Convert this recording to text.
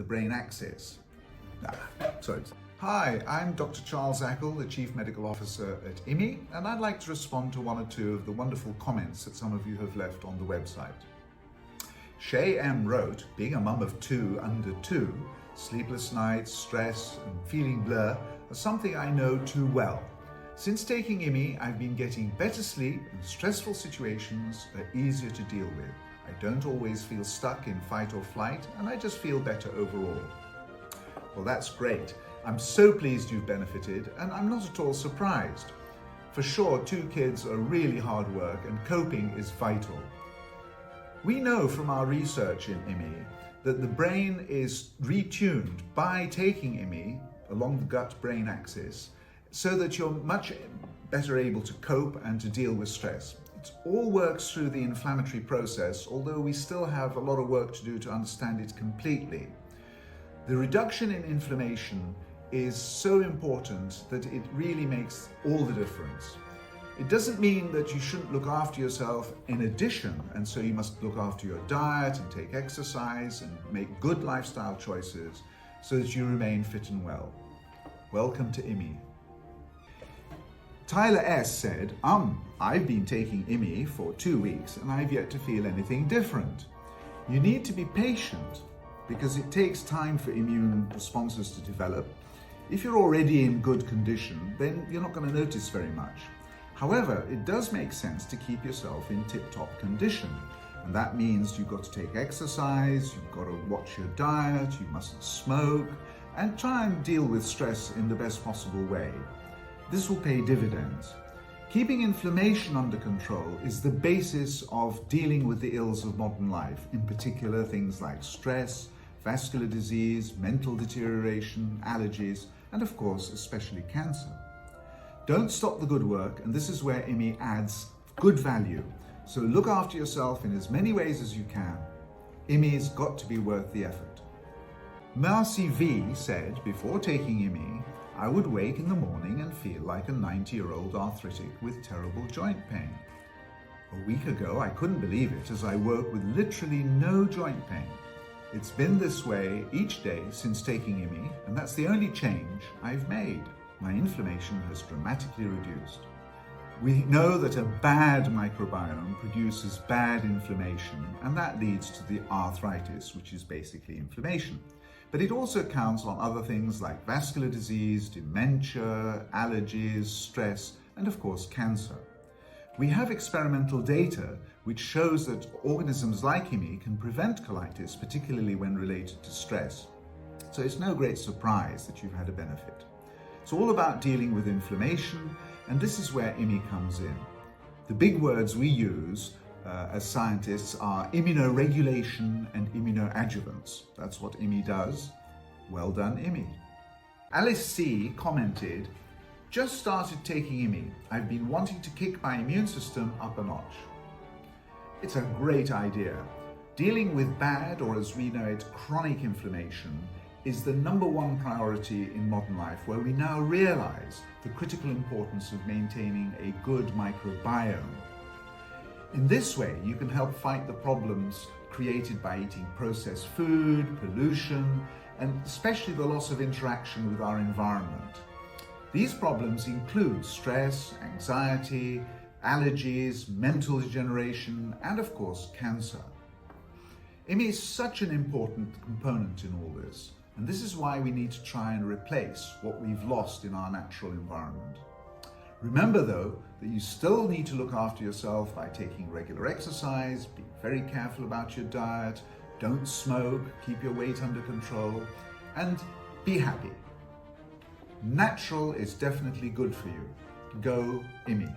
the brain axis. Hi, I'm Dr. Charles Akle, the Chief Medical Officer at immy, and I'd like to respond to one or two of the wonderful comments that some of you have left on the website. Shay M. wrote, being a mum of two under 2, sleepless nights, stress, and feeling blur are something I know too well. Since taking immy, I've been getting better sleep and stressful situations are easier to deal with. I don't always feel stuck in fight or flight, and I just feel better overall. Well, that's great. I'm so pleased you've benefited, and I'm not at all surprised. For sure, 2 kids are really hard work, and coping is vital. We know from our research in immy that the brain is retuned by taking immy along the gut-brain axis so that you're much better able to cope and to deal with stress. It all works through the inflammatory process, although we still have a lot of work to do to understand it completely. The reduction in inflammation is so important that it really makes all the difference. It doesn't mean that you shouldn't look after yourself in addition, and so you must look after your diet and take exercise and make good lifestyle choices so that you remain fit and well. Welcome to immy. Tyler S. said, I've been taking immy for 2 weeks and I've yet to feel anything different. You need to be patient because it takes time for immune responses to develop. If you're already in good condition, then you're not going to notice very much. However, it does make sense to keep yourself in tip-top condition. And that means you've got to take exercise, you've got to watch your diet, you mustn't smoke, and try and deal with stress in the best possible way. This will pay dividends. Keeping inflammation under control is the basis of dealing with the ills of modern life, in particular things like stress, vascular disease, mental deterioration, allergies, and of course, especially cancer. Don't stop the good work, and this is where immy adds good value. So look after yourself in as many ways as you can. Immy's got to be worth the effort. Marcy V said, before taking immy, I would wake in the morning and feel like a 90-year-old arthritic with terrible joint pain. A week ago, I couldn't believe it as I woke with literally no joint pain. It's been this way each day since taking immy, and that's the only change I've made. My inflammation has dramatically reduced. We know that a bad microbiome produces bad inflammation, and that leads to the arthritis, which is basically inflammation. But it also counts on other things like vascular disease, dementia, allergies, stress, and of course cancer. We have experimental data which shows that organisms like immy can prevent colitis, particularly when related to stress. So it's no great surprise that you've had a benefit. It's all about dealing with inflammation, and this is where immy comes in. The big words we use as scientists are immunoregulation and immunoadjuvants. That's what immy does. Well done, immy. Alice C. commented, just started taking immy. I've been wanting to kick my immune system up a notch. It's a great idea. Dealing with bad, or as we know it, chronic inflammation is the #1 priority in modern life, where we now realize the critical importance of maintaining a good microbiome. In this way, you can help fight the problems created by eating processed food, pollution, and especially the loss of interaction with our environment. These problems include stress, anxiety, allergies, mental degeneration, and of course, cancer. Immy is such an important component in all this, and this is why we need to try and replace what we've lost in our natural environment. Remember though, that you still need to look after yourself by taking regular exercise, be very careful about your diet, don't smoke, keep your weight under control, and be happy. Natural is definitely good for you. Go immy.